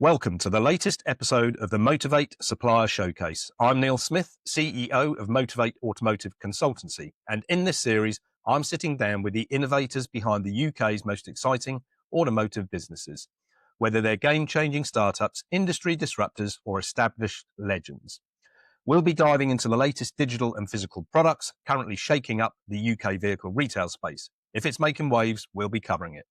Welcome to the latest episode of the Motorvait Supplier Showcase. I'm Neil Smith, CEO of Motorvait Automotive Consultancy, and in this series, I'm sitting down with the innovators behind the UK's most exciting automotive businesses, whether they're game-changing startups, industry disruptors, or established legends. We'll be diving into the latest digital and physical products currently shaking up the UK vehicle retail space. If it's making waves, we'll be covering it.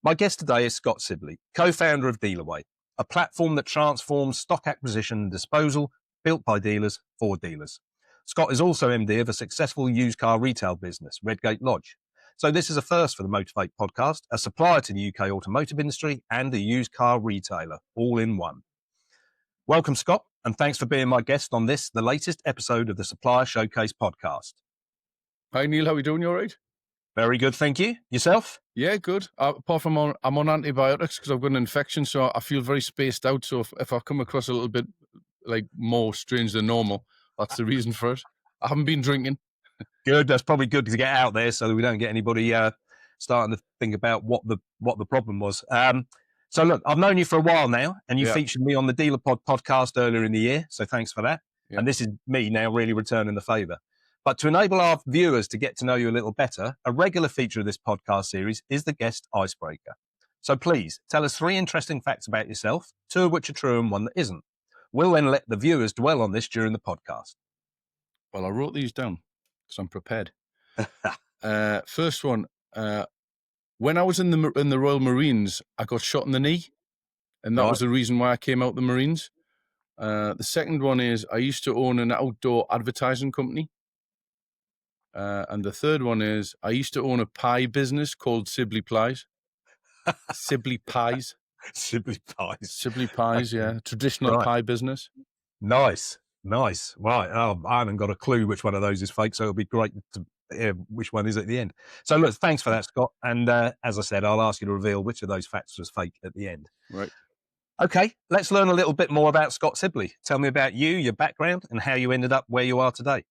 My guest today is Scott Sibley, co-founder of Dealerway, a platform that transforms stock acquisition and disposal built by dealers for dealers. Scott is also MD of a successful used car retail business, Redgate Lodge. So this is a first for the Motorvate podcast, a supplier to the UK automotive industry and a used car retailer, all in one. Welcome, Scott, and thanks for being my guest on this, the latest episode of the Supplier Showcase podcast. Hi, Neil. How are you doing? You all right? Very good, thank you. Yourself? Yeah, good. Apart from I'm on antibiotics because I've got an infection, so I feel very spaced out. So if I come across a little bit like more strange than normal, that's the reason for it. I haven't been drinking. Good. That's probably good to get out there so that we don't get anybody starting to think about what the problem was. So look, I've known you for a while now, and you featured me on the Dealer Pod podcast earlier in the year. So thanks for that. Yeah. And this is me now really returning the favour. But to enable our viewers to get to know you a little better, a regular feature of this podcast series is the guest icebreaker. So please tell us 3 interesting facts about yourself, 2 of which are true and 1 that isn't. We'll then let the viewers dwell on this during the podcast. Well, I wrote these down because I'm prepared. First one, when I was in the Royal Marines, I got shot in the knee, and that was the reason why I came out the Marines. The second one is I used to own an outdoor advertising company. And the third one is I used to own a pie business called Sibley Pies. Sibley Pies. Sibley Pies. Sibley Pies, yeah. Traditional pie business. Nice. Right. Oh, I haven't got a clue which one of those is fake, so it'll be great to hear which one is at the end. So look, thanks for that, Scott. And as I said, I'll ask you to reveal which of those facts was fake at the end. Right. Okay, let's learn a little bit more about Scott Sibley. Tell me about you, your background, and how you ended up where you are today.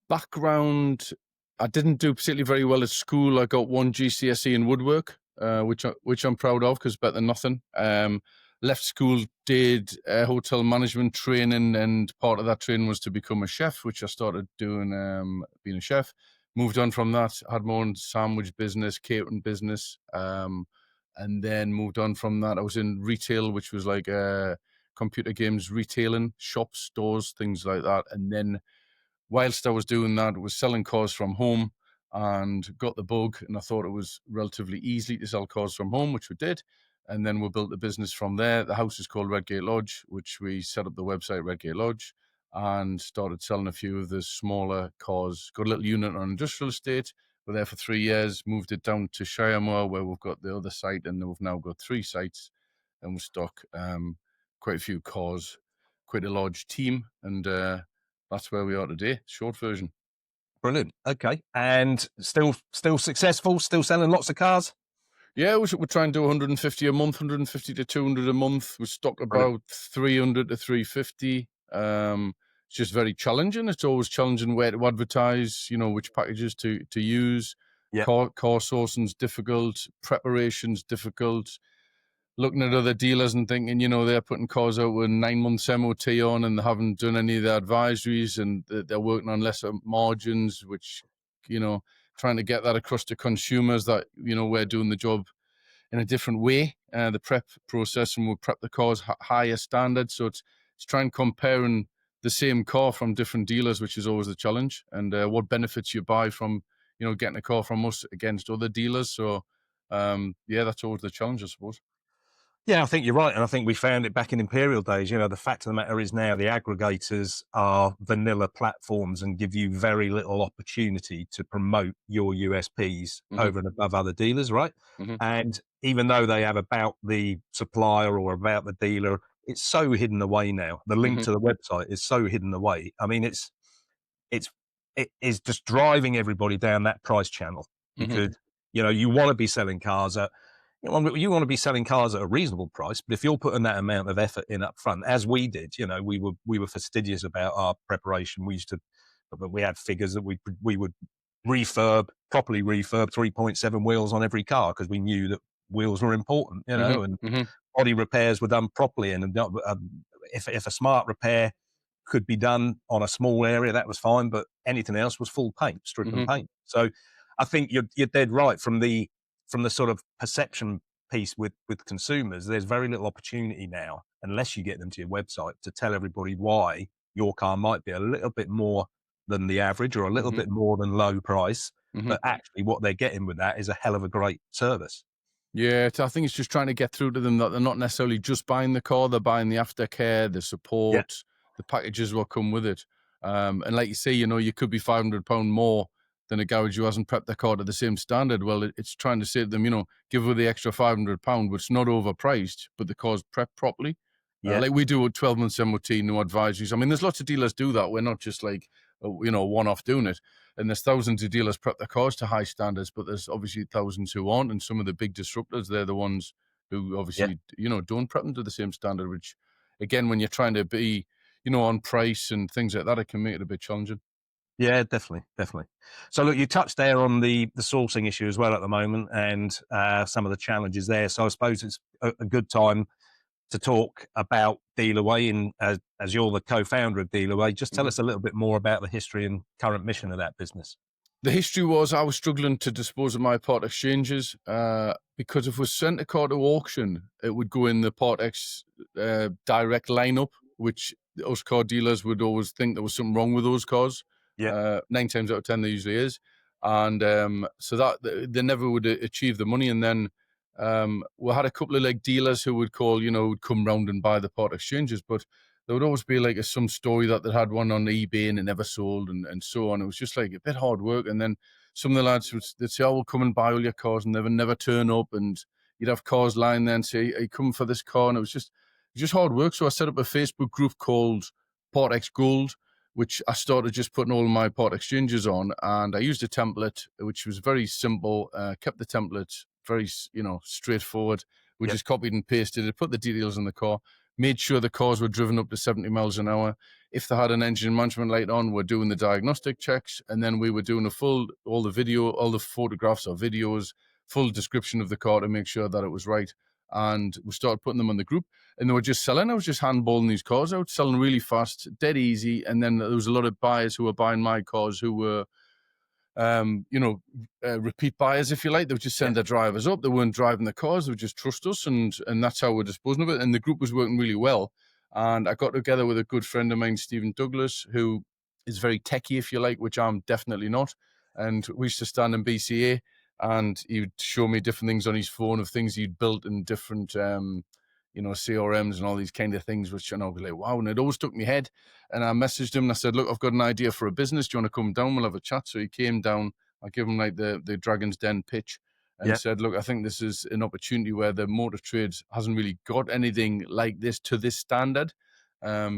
Background, I didn't do particularly very well at school. I got 1 GCSE in woodwork, which I'm proud of because better than nothing. Left school, did hotel management training, and part of that training was to become a chef, which I started doing, being a chef. Moved on from that, had my own sandwich business, catering business, and then moved on from that. I was in retail, which was like computer games retailing, shops, stores, things like that. And then whilst I was doing that, I was selling cars from home and got the bug, and I thought it was relatively easy to sell cars from home, which we did. And then we built the business from there. The house is called Redgate Lodge, which we set up the website Redgate Lodge and started selling a few of the smaller cars. Got a little unit on industrial estate. We're there for 3 years, moved it down to Shiremore, where we've got the other site, and we've now got 3 sites, and we stock quite a few cars, quite a large team, and that's where we are today, short version. Brilliant. Okay. And still successful, still selling lots of cars? Yeah, we're trying to do 150 a month, 150 to 200 a month. We stock about 300 to 350. It's just very challenging. It's always challenging where to advertise, which packages to use. Yep. Car sourcing's difficult. Preparation's difficult. Looking at other dealers and thinking, they're putting cars out with 9 months MOT on and they haven't done any of the advisories and they're working on lesser margins, which, trying to get that across to consumers that, we're doing the job in a different way. The prep process, and we'll prep the cars higher standards. So it's trying comparing the same car from different dealers, which is always the challenge, and what benefits you buy from, getting a car from us against other dealers. So, that's always the challenge, I suppose. Yeah, I think you're right. And I think we found it back in Imperial days. The fact of the matter is now the aggregators are vanilla platforms and give you very little opportunity to promote your USPs over and above other dealers, right? Mm-hmm. And even though they have about the supplier or about the dealer, it's so hidden away now. The link to the website is so hidden away. I mean, it is just driving everybody down that price channel because, you want to be selling cars at, you want to be selling cars at a reasonable price, but if you're putting that amount of effort in up front, as we did, we were fastidious about our preparation. We had figures that we would properly refurb 3.7 wheels on every car because we knew that wheels were important, you Hmm. know, and Hmm. body repairs were done properly. And not, if a smart repair could be done on a small area, that was fine, but anything else was full paint, strip and Hmm. paint. So I think you're dead right from the sort of perception piece with consumers. There's very little opportunity now, unless you get them to your website, to tell everybody why your car might be a little bit more than the average or a little Hmm. bit more than low price, Hmm. but actually what they're getting with that is a hell of a great service. Yeah, I think it's just trying to get through to them that they're not necessarily just buying the car, they're buying the aftercare, the Yeah, support, the packages will come with it. And like you say, you could be £500 more than a garage who hasn't prepped their car to the same standard. Well, it's trying to say to them, give her the extra £500, but it's not overpriced, but the car's prepped properly. yeah, Like we do a 12 months MOT, no advisories. I mean, there's lots of dealers do that. We're not just like, one-off doing it. And there's thousands of dealers prep their cars to high standards, but there's obviously thousands who aren't. And some of the big disruptors, they're the ones who yeah. obviously, don't prep them to the same standard, which again, when you're trying to be, on price and things like that, it can make it a bit challenging. Yeah, definitely, definitely. So look, you touched there on the sourcing issue as well at the moment, and some of the challenges there. So I suppose it's a good time to talk about Dealerway, and as you're the co-founder of Dealerway, just tell Mhm. us a little bit more about the history and current mission of that business. The history was I was struggling to dispose of my part exchanges because if we sent a car to auction, it would go in the part X direct lineup, which us car dealers would always think there was something wrong with those cars. Yeah, 9 times out of 10, there usually is. And so that they never would achieve the money. And then we had a couple of like dealers who would call, would come round and buy the part exchanges, but there would always be like some story that they had one on eBay and it never sold and so on. It was just like a bit hard work. And then some of the lads they'd say, "Oh, we'll come and buy all your cars," and they would never turn up. And you'd have cars lying there and say, "Are you coming for this car?" And it was just hard work. So I set up a Facebook group called Part X Gold, which I started just putting all my part exchanges on. And I used a template, which was very simple, kept the template very, straightforward. We yeah, just copied and pasted it, put the details in the car, made sure the cars were driven up to 70 miles an hour. If they had an engine management light on, we're doing the diagnostic checks. And then we were doing all the video, all the photographs or videos, full description of the car to make sure that it was right. And we started putting them on the group and they were just selling. I was just handballing these cars out, selling really fast, dead easy. And then there was a lot of buyers who were buying my cars who were repeat buyers, if you like. They would just yeah, send their drivers up. They weren't driving the cars. They would just trust us, and that's how we're disposing of it. And the group was working really well. And I got together with a good friend of mine, Stephen Douglas, who is very techie, if you like, which I'm definitely not. And we used to stand in BCA, and he would show me different things on his phone of things he'd built in different, CRMs and all these kind of things, which I was like, wow. And it always took me head. And I messaged him and I said, "Look, I've got an idea for a business. Do you want to come down? We'll have a chat." So he came down. I gave him like the Dragon's Den pitch and yeah. said, "Look, I think this is an opportunity where the motor trade hasn't really got anything like this to this standard."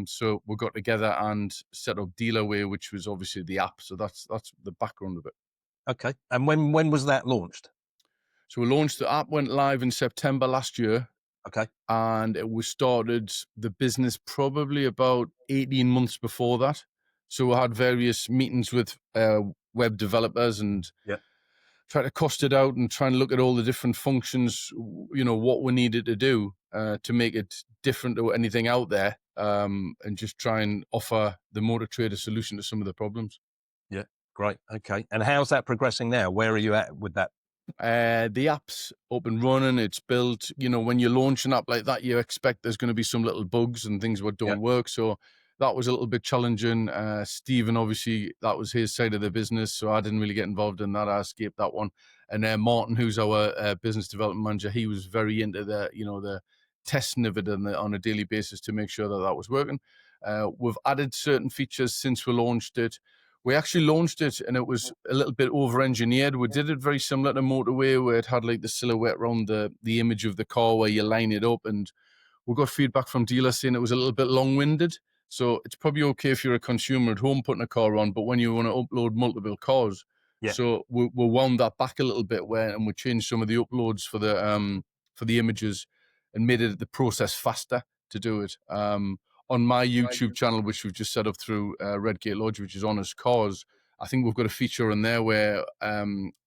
So we got together and set up Dealerway, which was obviously the app. So that's the background of it. Okay. And when was that launched? So we launched the app, went live in September last year, Okay. and we started the business probably about 18 months before that. So we had various meetings with web developers and Yeah, try to cost it out and try and look at all the different functions, what we needed to do to make it different to anything out there, and just try and offer the motor trade a solution to some of the problems. yeah. Great. Okay. And how's that progressing now? Where are you at with that? The app's up and running. It's built. When you launch an app like that, you expect there's going to be some little bugs and things that Yeah, don't work. So that was a little bit challenging. Stephen, obviously, that was his side of the business, so I didn't really get involved in that. I escaped that one. And Martin, who's our business development manager, he was very into the testing of it on a daily basis to make sure that that was working. We've added certain features since we launched it. We actually launched it and it was a little bit over-engineered. We did it very similar to Motorway, where it had like the silhouette around the image of the car where you line it up. And we got feedback from dealers saying it was a little bit long-winded. So it's probably okay if you're a consumer at home putting a car on, but when you want to upload multiple cars, yeah, so we wound that back a little bit and we changed some of the uploads for the images and made it the process faster to do it. On my YouTube channel, which we've just set up through Redgate Lodge, which is Honest Cars, I think we've got a feature in there where I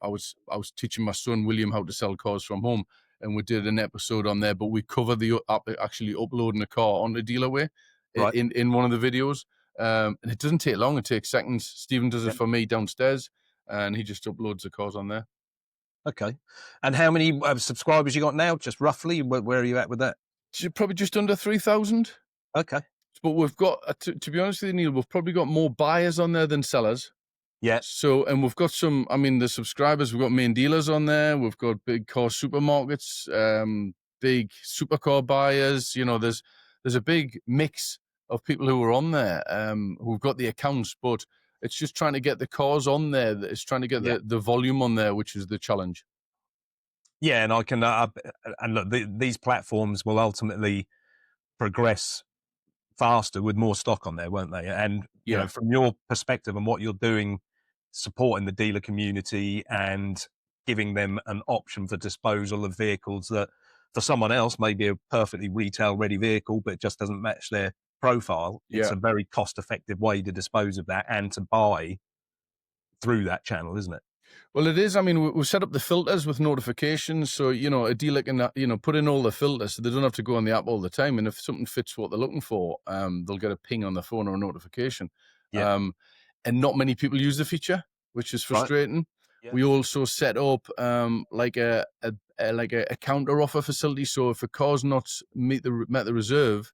was teaching my son William how to sell cars from home, and we did an episode on there, but we cover the actually uploading a car onto Dealerway Right. in one of the videos. And it doesn't take long, it takes seconds. Stephen does it for me downstairs, and he just uploads the cars on there. Okay. And how many subscribers you got now? Just roughly, where are you at with that? Probably just under 3,000. Okay. But we've got, to be honest with you, Neil, we've probably got more buyers on there than sellers. Yeah. So, and we've got some, I mean, the subscribers, we've got main dealers on there. We've got big car supermarkets, big supercar buyers. You know, there's a big mix of people who are on there, who've got the accounts, but it's just trying to get the cars on there. It's trying to get the volume on there, which is the challenge. Yeah. And I can, and look, these platforms will ultimately progress faster with more stock on there, won't they? And, you know, from your perspective and what you're doing, supporting the dealer community and giving them an option for disposal of vehicles that for someone else may be a perfectly retail ready vehicle, but it just doesn't match their profile. It's a very cost effective way to dispose of that and to buy through that channel, isn't it? Well, it is. I mean, we've set up the filters with notifications. So, you know, a dealer can, you know, put in all the filters so they don't have to go on the app all the time. And if something fits what they're looking for, they'll get a ping on their phone or a notification. Yeah. And not many people use the feature, which is frustrating. Right. Yeah. We also set up like a counter offer facility. So if a car's not met the reserve,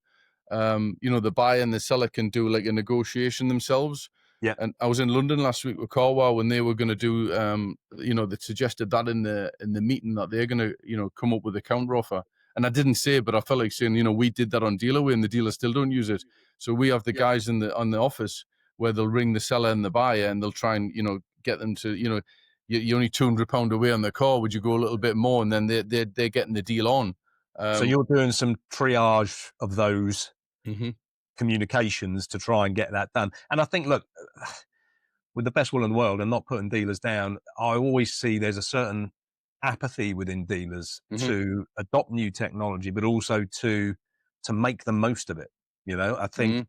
you know, the buyer and the seller can do like a negotiation themselves. Yeah. And I was in London last week with CarWow when they were going to do, you know, they suggested that in the meeting that they're going to, you know, come up with a counter offer. And I didn't say it, but I felt like saying, you know, we did that on Dealerway and the dealers still don't use it. So we have the guys on the office where they'll ring the seller and the buyer and they'll try and, you know, get them to, you know, you're only £200 away on the car. Would you go a little bit more? And then they're getting the deal on. So you're doing some triage of those communications to try and get that done. And I think, look, with the best will in the world and not putting dealers down, I always see there's a certain apathy within dealers to adopt new technology, but also to make the most of it. You know, I think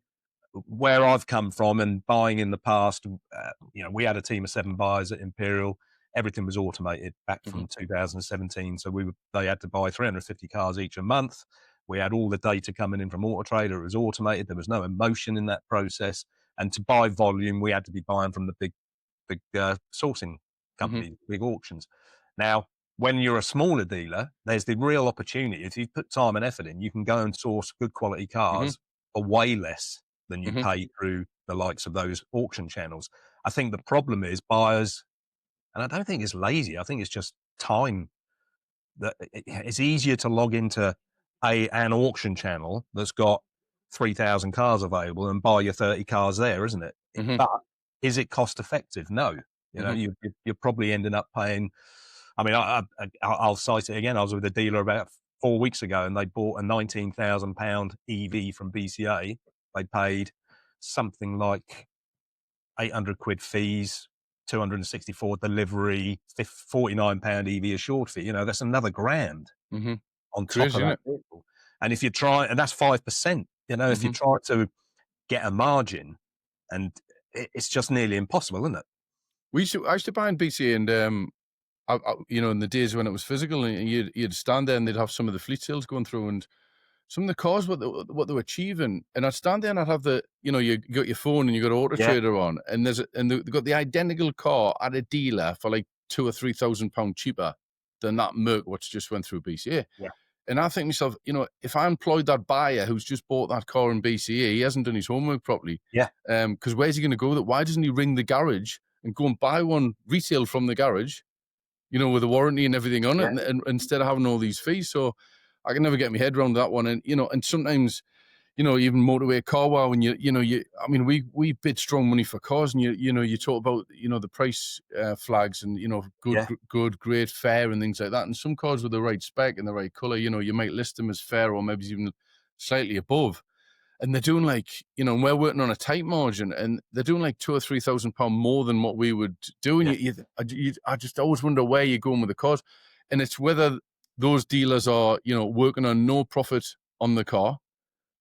where I've come from and buying in the past, you know, we had a team of 7 buyers at Imperial. Everything was automated back from 2017. So they had to buy 350 cars each a month. We had all the data coming in from Auto Trader. It was automated. There was no emotion in that process. And to buy volume, we had to be buying from the big sourcing companies, big auctions. Now, when you're a smaller dealer, there's the real opportunity. If you put time and effort in, you can go and source good quality cars for way less than you pay through the likes of those auction channels. I think the problem is buyers, and I don't think it's lazy. I think it's just time. That it's easier to log into an auction channel that's got 3,000 cars available and buy your 30 cars there, isn't it? But is it cost effective? No. You know, you're probably ending up paying. I mean, I'll cite it again. I was with a dealer about 4 weeks ago, and they bought a £19,000 EV from BCA. They paid something like 800 quid fees, 264 delivery, £49 EV assured fee. You know, that's another grand on top of that vehicle. And if you try, and that's 5%, you know, if you try to get a margin, and it's just nearly impossible, isn't it? I used to buy in BCA, and you know, in the days when it was physical, and you'd stand there and they'd have some of the fleet sales going through, and some of the cars, what they were achieving, and I'd stand there and I'd have you got your phone and you got Auto Trader on, and they've got the identical car at a dealer for like £2,000 or £3,000 cheaper than that Merc what's just went through BCA. Yeah. And I think to myself, you know, if I employed that buyer who's just bought that car in BCA, he hasn't done his homework properly. Yeah. Because where's he going to go with it? Why doesn't he ring the garage and go and buy one retail from the garage, you know, with a warranty and everything on it, and instead of having all these fees? So I can never get my head around that one. And, you know, and sometimes, you know, even Motorway CarWow, and I mean, we bid strong money for cars, and you talk about, you know, the price flags and, you know, good, great, fair and things like that. And some cars with the right spec and the right color, you know, you might list them as fair or maybe even slightly above. And they're doing like, you know, we're working on a tight margin, and they're doing like £2,000 or £3,000 more than what we would do. And I just always wonder where you're going with the cars, and it's whether those dealers are, you know, working on no profit on the car,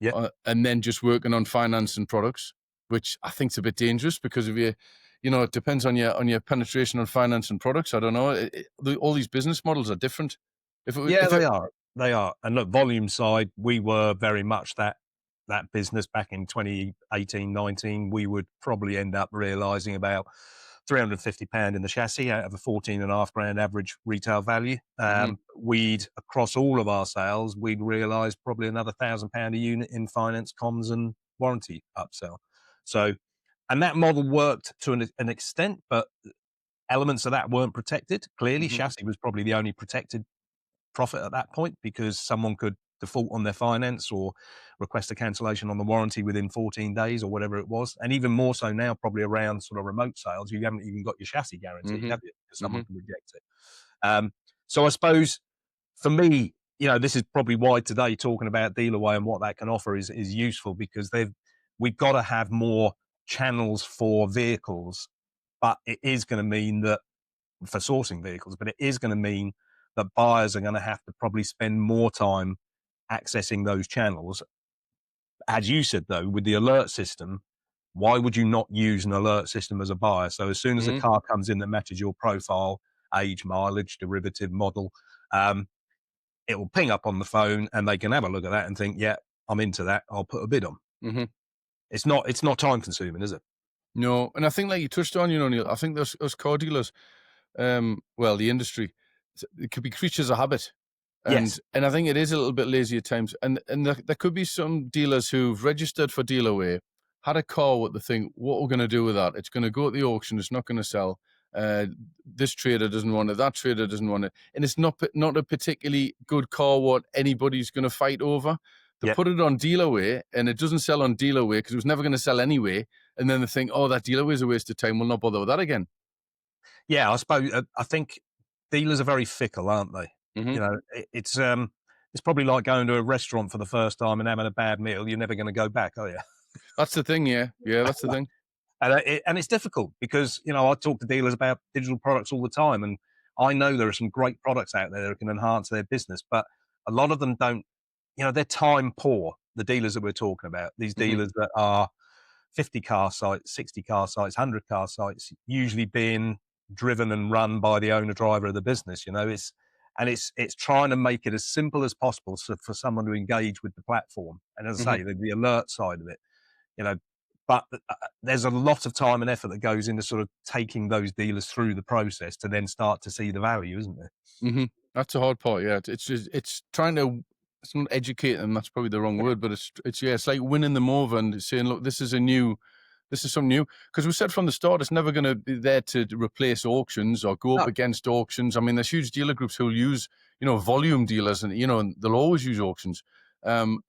and then just working on finance and products, which I think is a bit dangerous, because if you know, it depends on your penetration on finance and products. I don't know. All these business models are different. Yeah, they are. They are. And look, volume side, we were very much that business back in 2018, 19. We would probably end up realizing about £350 in the chassis out of a 14.5 grand average retail value. We'd, across all of our sales, we'd realize probably another £1,000 a unit in finance, comms, and warranty upsell. So, and that model worked to an extent, but elements of that weren't protected. Clearly, chassis was probably the only protected profit at that point, because someone could default on their finance or request a cancellation on the warranty within 14 days or whatever it was. And even more so now, probably around sort of remote sales, you haven't even got your chassis guaranteed, have you? Because someone can reject it. So I suppose for me, this is probably why today talking about Dealerway and what that can offer is useful, because we've got to have more channels for vehicles, but it is going to mean that for sourcing vehicles, but it is going to mean that buyers are going to have to probably spend more time accessing those channels. As you said, though, with the alert system, why would you not use an alert system as a buyer? So as soon as a car comes in that matches your profile, age, mileage, derivative, model, it will ping up on the phone and they can have a look at that and think, yeah, I'm into that. I'll put a bid on. It's not time consuming, is it? No. And I think, like you touched on, Neil, I think those car dealers, the industry, it could be creatures of habit. And I think it is a little bit lazy at times. And there could be some dealers who've registered for Dealerway, had a car with the thing, what we're going to do with that? It's going to go at the auction. It's not going to sell. This trader doesn't want it. That trader doesn't want it. And it's not a particularly good car what anybody's going to fight over. They put it on Dealerway and it doesn't sell on Dealerway because it was never going to sell anyway. And then they think, oh, that Dealerway is a waste of time. We'll not bother with that again. Yeah, I suppose, I think dealers are very fickle, aren't they? It's probably like going to a restaurant for the first time and having a bad meal. You're never going to go back, are you? That's the thing, yeah. Yeah, that's the thing. And it's difficult because, I talk to dealers about digital products all the time, and I know there are some great products out there that can enhance their business, but a lot of them don't, they're time poor, the dealers that we're talking about, these dealers that are 50 car sites, 60 car sites, 100 car sites, usually being driven and run by the owner driver of the business. It's trying to make it as simple as possible for someone to engage with the platform. And as I say, the alert side of it, but there's a lot of time and effort that goes into sort of taking those dealers through the process to then start to see the value, isn't there? That's the hard part. Yeah, it's trying to. It's not educate them. That's probably the wrong word, but it's like winning them over and saying, look, this is something new. Because we said from the start, it's never going to be there to replace auctions or go up against auctions. I mean, there's huge dealer groups who'll use, volume dealers, and and they'll always use auctions. And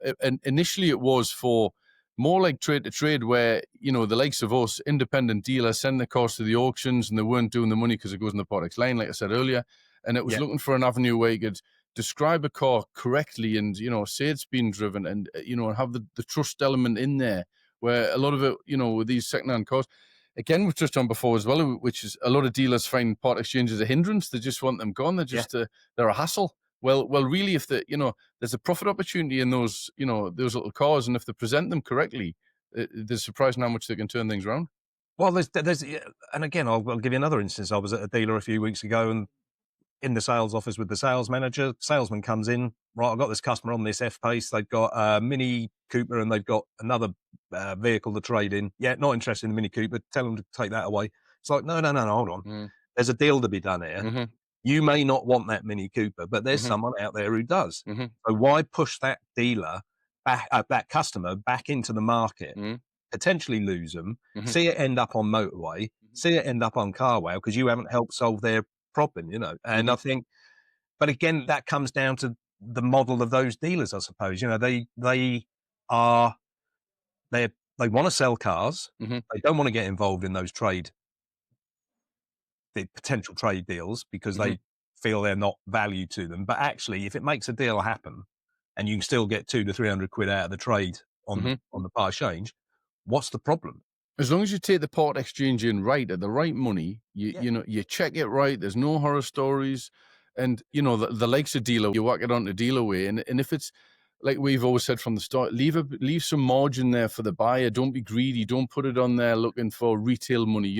initially, it was for more like trade to trade, where the likes of us, independent dealers, send the cars to the auctions, and they weren't doing the money because it goes in the product line, like I said earlier. And it was looking for an avenue where you could describe a car correctly and say it's been driven, and have the trust element in there, where a lot of it with these second-hand cars, again, we've touched on before as well, which is a lot of dealers find part exchanges a hindrance. They just want them gone. They're just they're a hassle. Well, really, if there's a profit opportunity in those those little cars, and if they present them correctly, there's surprising how much they can turn things around. Well, there's and again, I'll give you another instance. I was at a dealer a few weeks ago, and in the sales office with the sales manager, salesman comes in, right, I've got this customer on this F-Pace, they've got a Mini Cooper and they've got another vehicle to trade in. Yeah, not interested in the Mini Cooper, tell them to take that away. It's like, no, hold on. There's a deal to be done here. You may not want that Mini Cooper, but there's someone out there who does. So why push that dealer back, that customer back into the market, potentially lose them, see it end up on Motorway, see it end up on Carwow because you haven't helped solve their problem, and I think, but again, that comes down to the model of those dealers, I suppose. They want to sell cars. They don't want to get involved in those the potential trade deals because they feel they're not value to them. But actually, if it makes a deal happen and you can still get £200 to £300 out of the trade on the part exchange, what's the problem? As long as you take the part exchange in right at the right money, you check it right. There's no horror stories, and the likes of dealer, you whack it onto Dealerway, and if it's like we've always said from the start, leave some margin there for the buyer. Don't be greedy. Don't put it on there looking for retail money.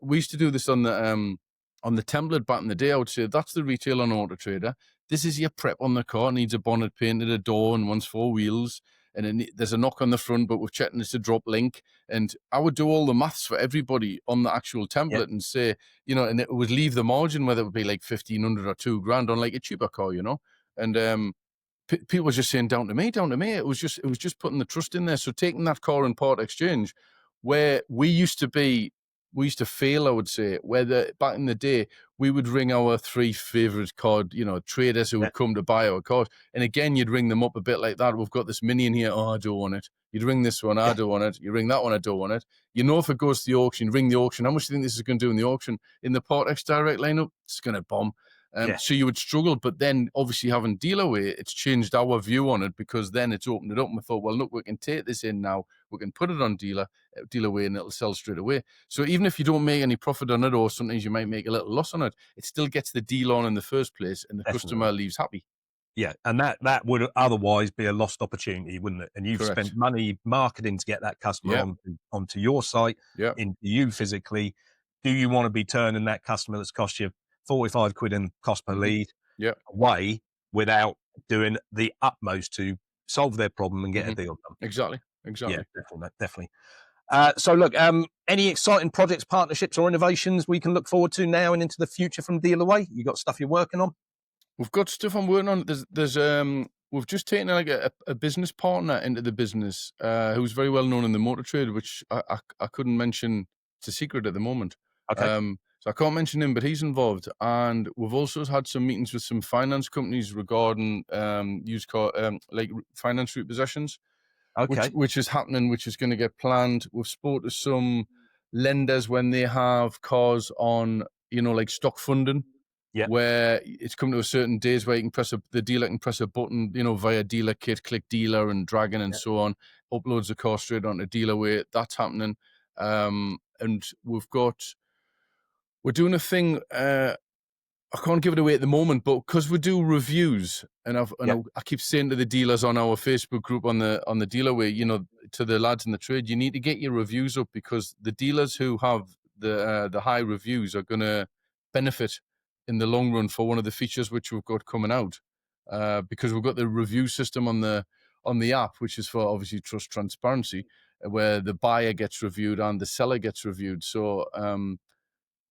We used to do this on the template back in the day. I would say that's the retail on Auto Trader. This is your prep on the car. It needs a bonnet painted, a door, and wants 4 wheels. And there's a knock on the front, but we're checking it's a drop link. And I would do all the maths for everybody on the actual template and say, and it would leave the margin, whether it would be like 1,500 or 2,000 on like a cheaper car, And people were just saying, down to me. It was just putting the trust in there. So taking that car in part exchange, where we used to fail, I would say, back in the day, we would ring our 3 favorite traders who would come to buy our cars. And again, you'd ring them up a bit like that. We've got this Mini in here. Oh, I don't want it. You'd ring this one. I don't want it. You ring that one. I don't want it. If it goes to the auction, ring the auction. How much do you think this is going to do in the auction? In the Part X Direct lineup, it's going to bomb. So you would struggle, but then obviously having Dealerway, it's changed our view on it, because then it's opened it up and we thought, well, look, we can take this in now, we can put it on Dealerway and it'll sell straight away. So even if you don't make any profit on it, or sometimes you might make a little loss on it, it still gets the deal on in the first place, and the customer leaves happy. Yeah, and that would otherwise be a lost opportunity, wouldn't it? And you've spent money marketing to get that customer onto your site, into you physically. Do you want to be turning that customer that's cost you 45 quid in cost per lead away without doing the utmost to solve their problem and get a deal done? Exactly. Yeah, definitely. So look, any exciting projects, partnerships or innovations we can look forward to now and into the future from Dealerway? You got stuff you're working on? We've got stuff I'm working on. We've just taken like a business partner into the business, who's very well known in the motor trade, which I couldn't mention. It's a secret at the moment. Okay. So I can't mention him, but he's involved. And we've also had some meetings with some finance companies regarding used car, like finance repossessions, which is happening, which is going to get planned. We've spoken to some lenders when they have cars on, like stock funding, where it's come to a certain days where you can the dealer can press a button, via dealer kit, click dealer and dragging and so on, uploads the car straight onto Dealerway. That's happening. And we're doing a thing, I can't give it away at the moment, but because we do reviews, and I keep saying to the dealers on our Facebook group on the Dealerway, to the lads in the trade, you need to get your reviews up, because the dealers who have the high reviews are going to benefit in the long run for one of the features which we've got coming out, because we've got the review system on the app, which is for obviously trust, transparency, where the buyer gets reviewed and the seller gets reviewed. So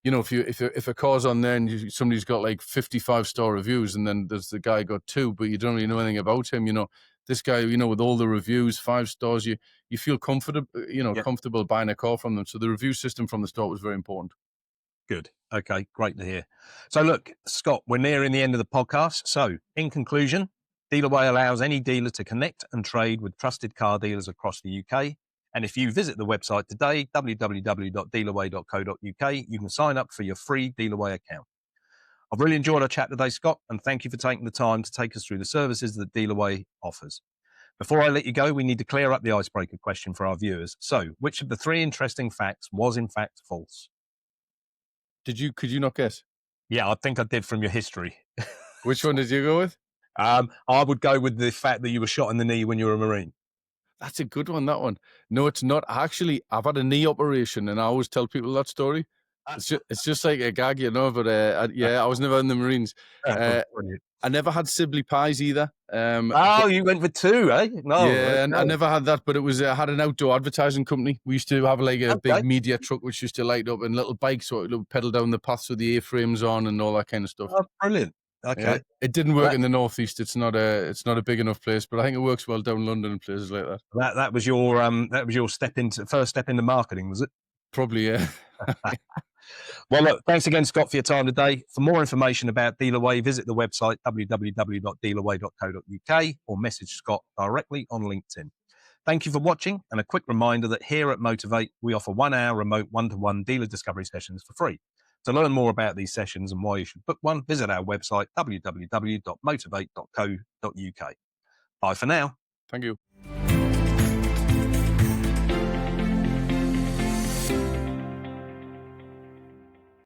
if a car's on there and somebody's got like 55-star reviews, and then there's the guy got 2, but you don't really know anything about him, this guy, with all the reviews, 5 stars, you feel comfortable, comfortable buying a car from them. So the review system from the start was very important. Good. Okay, great to hear. So look, Scott, we're nearing the end of the podcast. So in conclusion, Dealerway allows any dealer to connect and trade with trusted car dealers across the UK. And if you visit the website today, www.dealerway.co.uk, you can sign up for your free Dealerway account. I've really enjoyed our chat today, Scott, and thank you for taking the time to take us through the services that Dealerway offers. Before I let you go, we need to clear up the icebreaker question for our viewers. So, which of the 3 interesting facts was in fact false? Could you not guess? Yeah, I think I did from your history. Which one did you go with? I would go with the fact that you were shot in the knee when you were a Marine. That's a good one, that one. No, it's not. Actually, I've had a knee operation, and I always tell people that story. It's just like a gag, but I was never in the Marines. I never had Sibley pies either. You went for 2, eh? No. Yeah, I never had that, but it was I had an outdoor advertising company. We used to have like a big media truck which used to light up, and little bikes, so it would pedal down the paths with the A-frames on and all that kind of stuff. Oh, brilliant. Okay. Yeah, it didn't work in the Northeast. It's not a big enough place, but I think it works well down London and places like that. That was your first step into marketing, was it? Probably, yeah. Well, look, thanks again, Scott, for your time today. For more information about Dealerway, visit the website www.dealerway.co.uk or message Scott directly on LinkedIn. Thank you for watching, and a quick reminder that here at Motorvait, we offer 1-hour remote one-to-one dealer discovery sessions for free. To learn more about these sessions and why you should book one, visit our website www.motorvait.co.uk. Bye for now. Thank you.